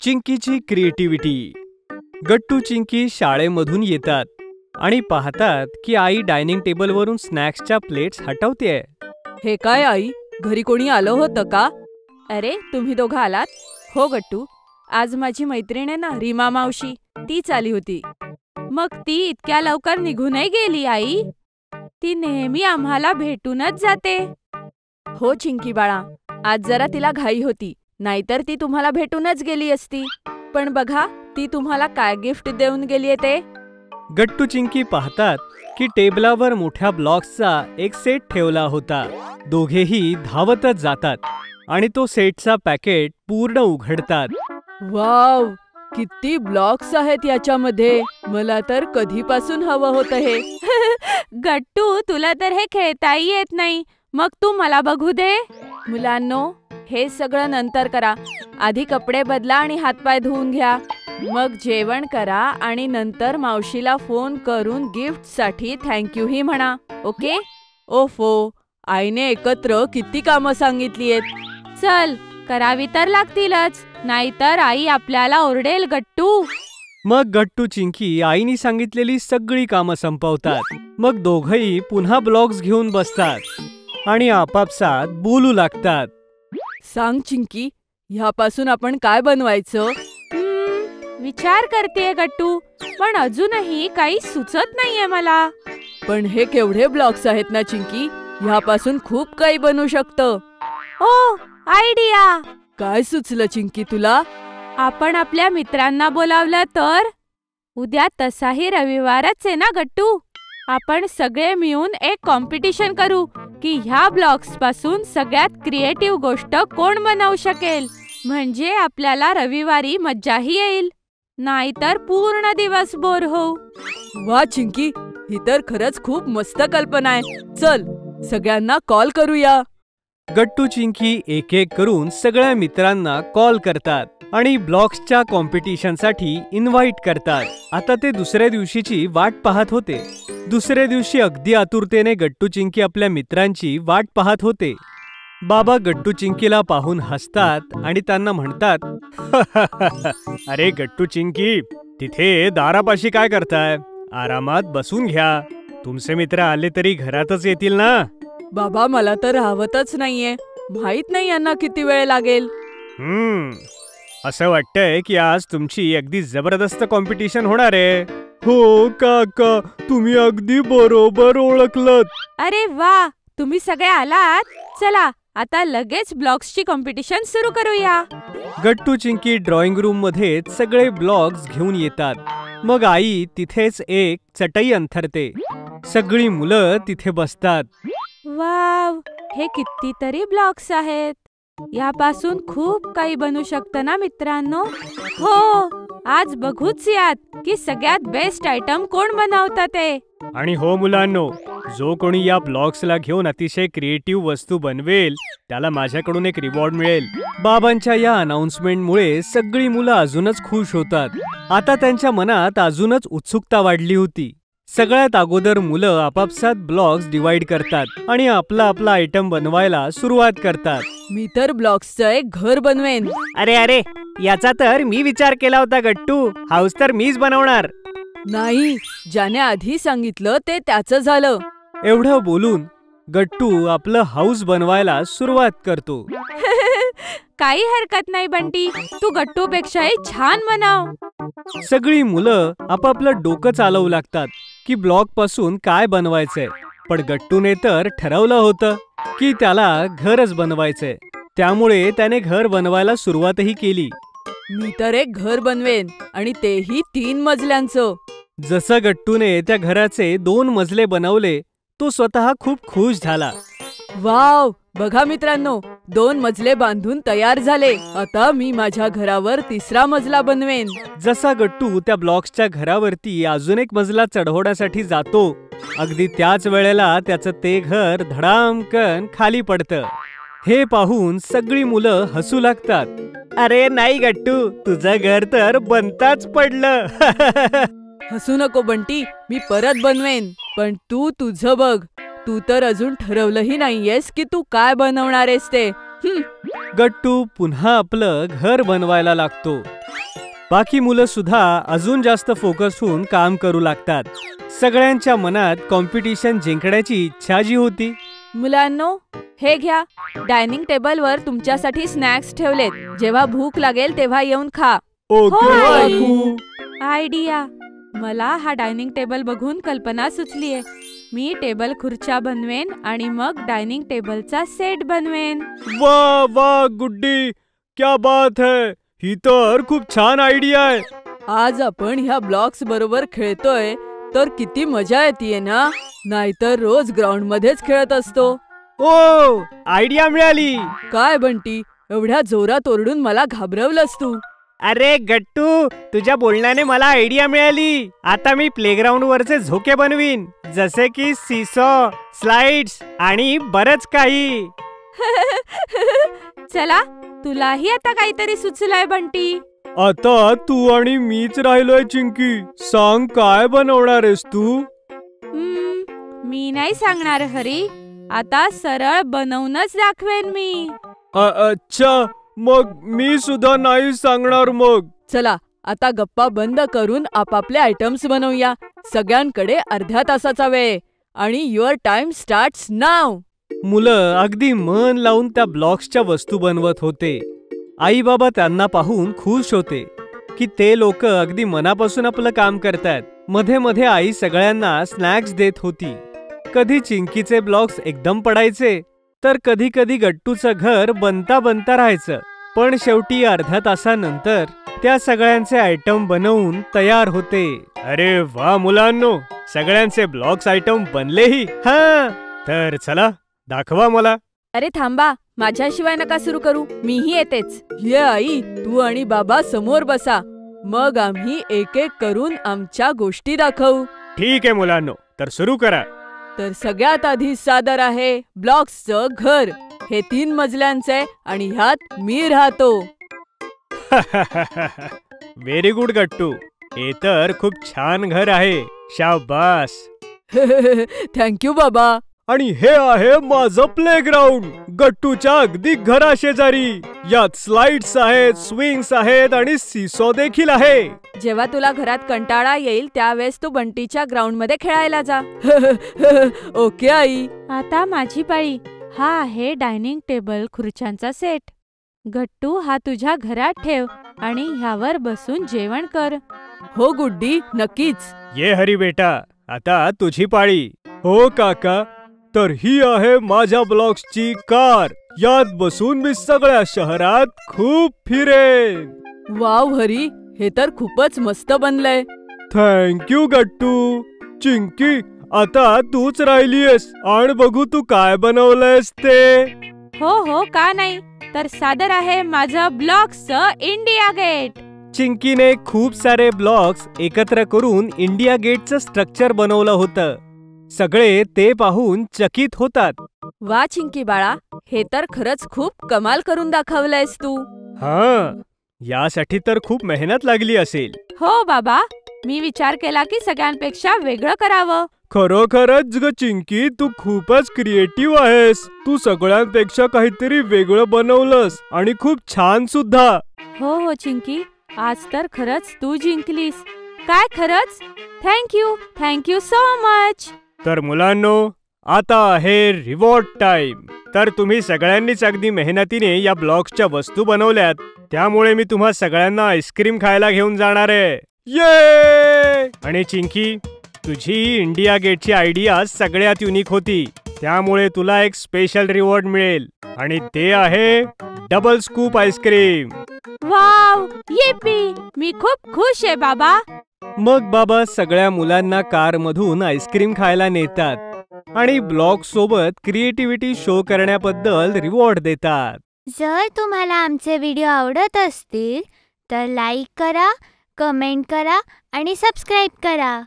चिंकीची creativity. गट्टू चिंकी शाळेमधून येतात आणि पाहतात की आई डायनिंग टेबलवरून स्नॅक्सच्या प्लेट्स हटवतेय. हे काय आई, घरी कोणी आलं होतं का? अरे, तुम्ही दोघं आलात? हो गट्टू, आज माझी मैत्रीण आहे ना रीमा मावशी, तीच आली होती. मग ती इतक्या लवकर निघूनही गेली आई? ती नेहमी आम्हाला भेटूनच जाते. हो चिंकी बाळा, आज जरा तिला घाई होती, नाहीतर ती तुम्हाला भेटूनच गेली असती. पण बघा ती तुम्हाला काय गिफ्ट देऊन गेलीये ते. गट्टू चिंकी पाहतात की टेबलावर मोठ्या ब्लॉक्सचा एक सेट ठेवला होता. दोघेही धावतच जातात आणि तो सेटचा पॅकेट पूर्ण उघडतात. वाव, किती ब्लॉक्स आहेत याच्यामध्ये. मला तर कधीपासून हवं होतं हे. गट्टू, तुला तर हे खेळताही येत नाही, मग तू मला बघू दे. मुलांनो, हे सगळं नंतर करा. आधी कपडे बदला आणि हातपाय धुवून घ्या. मग जेवण करा आणि नंतर मावशीला फोन करून गिफ्टसाठी थँक्यू ही म्हणा. ओके? ओफो, आईने एकत्र किती कामं सांगितलीयेत. चल, करावी तर लागतीलच, नाहीतर आई आपल्याला ओरडेल. गट्टू. मग गट्टू चिंकी आईनी सांगितलेली सगळी कामं संपवतात. मग दोघंही पुन्हा ब्लॉक्स घेऊन बसतात आणि आपापसात बोलू लागतात. सांग चिंकी, ह्यापासून आपण काय बनवायचं? विचार करतेय गट्टू, पण अजूनही काही सुचत नाहीये मला. पण हे केवढे ब्लॉक्स आहेत ना चिंकी, ह्यापासून खूप काही बनू शकतं. ओ, आयडिया! काय सुचलं चिंकी तुला? आपण आपल्या मित्रांना बोलावलं तर? उद्या तसाही रविवारच आहे ना गट्टू. आपण सगळे मिळून एक कॉम्पिटिशन करू की ह्या ब्लॉक्स पासून सगळ्यात क्रिएटिव्ह गोष्ट कोण बनवू शकेल. म्हणजे आपल्याला रविवारी मज्जाही येईल, नाहीतर पूर्ण दिवस बोर होऊ. वा चिंकी, ही तर खरंच खूप मस्त कल्पना आहे. चल, सगळ्यांना कॉल करूया. गट्टू चिंकी एक एक करून सगळ्या मित्रांना कॉल करतात आणि ब्लॉक्सच्या कॉम्पिटिशनसाठी इन्व्हाइट करतात. आता ते दुसऱ्या दिवशीची वाट पाहत होते. दुसऱ्या दिवशी अगदी आतुरतेने गट्टू चिंकी आपल्या मित्रांची वाट पाहत होते. बाबा गट्टू चिंकीला पाहून हसतात आणि त्यांना म्हणतात, अरे गट्टू चिंकी, तिथे दारापाशी काय करताय? आरामात बसून घ्या. तुमचे मित्र आले तरी घरातच येतील ना. बाबा, मला तर राहवतच नाहीये. माहित नाही यांना किती वेळ लागेल. असं वाटतंय की आज तुमची अगदी जबरदस्त कॉम्पिटिशन होणार आहे. हो काका, तुम्ही अगदी बरोबर ओळखलत. अरे वा, तुम्ही सगळे आलात. चला, आता लगेच ब्लॉक्सची कॉम्पिटिशन सुरू करूया. गट्टू चिंकी ड्रॉइंग रूम मध्ये सगळे ब्लॉक्स घेऊन येतात. मग आई तिथेच एक चटई अंथरते. सगळी मुलं तिथे बसतात. वाव, हे कितीतरी ब्लॉक्स आहेत. यापासून खूप काही बनू शकतं ना मित्रांनो. हो, आज बघूच यात की सगळ्यात बेस्ट आयटम कोण बनवतात ते. आणि हो मुलांनो, जो कोणी या ब्लॉक्सला घेऊन अतिशय क्रिएटिव्ह वस्तू बनवेल त्याला माझ्याकडून एक रिवॉर्ड मिळेल. बाबांच्या या अनाउन्समेंटमुळे सगळी मुलं अजूनच खुश होतात. आता त्यांच्या मनात अजूनच उत्सुकता वाढली होती. सगळ्यात अगोदर मुलं आपापसात ब्लॉक्स डिवाइड करतात आणि आपला आपला आयटम बनवायला सुरुवात करतात. मी तर ब्लॉक्सचं एक घर बनवेन. अरे, याचा तर मी विचार केला होता गट्टू. हाऊस तर मीच बनवणार. नाही, ज्याने आधी सांगितलं ते त्याचं झालं. एवढं बोलून गट्टू आपलं हाऊस बनवायला सुरुवात करतो. काही हरकत नाही बंटी, तू गट्टूपेक्षाही छान बनव. सगळी मुलं आपापलं डोकं चालवू लागतात की ब्लॉक पासून काय बनवायचंय. पण गट्टूने तर ठरवलं होतं की त्याला घरच बनवायचंय. त्यामुळे त्याने घर बनवायला सुरुवातही केली. मी तर एक घर बनवेन आणि तेही 3 मजल्यांचं. जसं गट्टूने त्या घराचे 2 मजले बनवले, तो स्वतः खूप खुश झाला. वाव, बघा मित्रांनो, 2 मजले बांधून तयार झाले. आता मी माझ्या घरावर 3रा मजला बनवेन. जसा गट्टू त्या ब्लॉक्सच्या घरावरती अजून एक मजला चढवण्यासाठी जातो, अगदी त्याच वेळेला त्याचं ते घर धडामकन खाली पडतं. हे पाहून सगळी मुलं हसू लागतात. अरे नाही गट्टू, तुझं घर तर बनताच पडलं. हसू नको बंटी, मी परत बनवेन. पण तू तुझं बघ. तू तर अजून ठरवलंही नाहीयेस की तू काय बनवणार आहेस ते. गट्टू पुन्हा आपलं घर बनवायला लागतो. बाकी मुलं सुद्धा अजून जास्त फोकस होऊन काम करू लागतात. सगळ्यांच्या मनात कॉम्पिटिशन जिंकण्याची इच्छा जी होती. मुलांनो, हे घ्या. डायनिंग टेबलवर तुमच्यासाठी स्नॅक्स ठेवलेत. जेव्हा भूक लागेल तेव्हा येऊन खा. Okay I. काकू. आयडिया. मला हा डायनिंग टेबल बघून कल्पना सुचलीये. मी टेबल खुर्च्या बनवेन आणि मग डायनिंग टेबलचा सेट बनवेन. वा वा गुड्डी, क्या बात है. ही तर खूप छान आयडिया आहे. आज आपण ह्या ब्लॉक्स बरोबर खेळतोय तर किती मजा येते ना. नाहीतर रोज ग्राउंड मध्येच खेळत असतो. ओ, आयडिया मिळाली. काय बंटी, एवढ्या जोरात ओरडून मला घाबरवलंस तू. अरे गट्टू, तुझ्या बोलण्याने मला आयडिया मिळाली. आता मी प्लेग्राऊंड वरचे झोके बनवीन, जसे की सीसॉ, स्लाइड्स आणि बरच काही. चला, तुलाही आता काहीतरी सुचलंय बंटी. आता तू आणि मीच राहिलोय चिंकी. सांग, काय बनवणार आहेस तू? मी नाही सांगणार हरी. आता सरळ बनवूनच दाखवेन मी. अच्छा, मग मी सुद्धा नाही सांगणार मग. चला, आता गप्पा बंद करून आपापले आयटम्स बनवूया. सगळ्यांकडे अर्ध्या तासाचा वेळ आणि युअर टाइम स्टार्ट्स नाव. मुलं अगदी मन लावून त्या ब्लॉक्सच्या वस्तू बनवत होते. आई बाबा त्यांना पाहून खुश होते की ते लोक अगदी मनापासून आपलं काम करतात. मध्ये मध्ये आई सगळ्यांना स्नॅक्स देत होती. कधी चिंकीचे ब्लॉक्स एकदम पडायचे, तर कधी कधी गट्टूचं घर बनता बनता राहायचं. पण शेवटी अर्ध्या तासानंतर त्या सगळ्यांचे आयटम बनवून तयार होते. अरे वा मुलांनो, सगळ्यांचे ब्लॉक्स आयटम बनलेही. हा, तर चला दाखवा मला. अरे थांबा, माझ्याशिवाय नका सुरू करू. मीही येतेच. ये आई, तू आणि बाबा समोर बसा. मग आम्ही एक एक करून आमच्या गोष्टी दाखवू. ठीक आहे मुलांनो, तर सुरू करा. तर सगळ्यात आधी सादर आहे ब्लॉक्सचं घर. हे 3 मजल्यांचे आणि ह्यात मी राहतो. व्हेरी गुड गट्टू, हे तर खूप छान घर आहे. शाबास. थँक्यू बाबा. आणि हे आहे माझं प्लेग्राऊंड, गट्टूच्या अगदी घराशेजारी. यात स्लाइड्स आहेत, स्विंग्स आहेत आणि सीसॉ देखील आहे. जेव्हा तुला घरात कंटाळा येईल त्यावेळेस तू बंटीच्या ग्राउंड मध्ये खेळायला जा. Okay I. आता माझी पाळी. हा आहे डायनिंग टेबल खुर्च्यांचा सेट. गट्टू, हा तुझ्या घरात ठेव आणि ह्यावर बसून जेवण कर. हो गुड्डी, नक्कीच. ये हरी बेटा, आता तुझी पाळी. हो काका, तर ही आहे माझ्या ब्लॉक्सची कार. यात बसून मी सगळ्या शहरात खूप फिरेन. वाव हरी, हे तर खूपच मस्त बनलंय. थँक्यू गट्टू. चिंकी, आता तूच राहिलीयस आणि बघू तू काय बनवलंयस ते. हो हो, का नाही. तर सादर आहे माझं ब्लॉक्सचं इंडिया गेट. चिंकीने खूप सारे ब्लॉक्स एकत्र करून इंडिया गेटचं स्ट्रक्चर बनवलं होतं. सगळे ते पाहून चकित होतात. वा चिंकी बाळा, हे तर खरंच खूप कमाल करून दाखवलंयस तू. हा, यासाठी तर खूप मेहनत लागली असेल. हो बाबा, मी विचार केला की सगळ्यांपेक्षा वेगळं करावं. खरोखरच ग चिंकी, तू खूपच क्रिएटिव्ह आहेस. तू सगळ्यांपेक्षा काहीतरी वेगळं बनवलंस आणि खूप छान सुद्धा. हो हो चिंकी, आज तर खरंच तू जिंकलीस. काय खरंच? Thank you so much. तर मुलांनो, आता आहे रिवॉर्ड टाइम. तर तुम्ही सगळ्यांनीच अगदी मेहनतीने या ब्लॉक्सच्या वस्तू बनवल्यात, त्यामुळे मी तुम्हा सगळ्यांना आईस्क्रीम खायला घेऊन जाणार आहे. ये! आणि चिंकी, तुझी इंडिया गेटची आयडिया सगळ्यात युनिक होती, त्यामुळे तुला एक स्पेशल रिवॉर्ड मिळेल आणि ते आहे double scoop ice cream. Wow, yippee! मी खूप खुश आहे बाबा. मग बाबा सगळ्या मुलांना कार मधून आईस्क्रीम खायला नेतात आणि ब्लॉग सोबत क्रिएटिव्हिटी शो करण्याबद्दल रिवॉर्ड देतात. जर तुम्हाला आमचे व्हिडिओ आवडत असतील तर लाईक करा, कमेंट करा आणि सबस्क्राईब करा.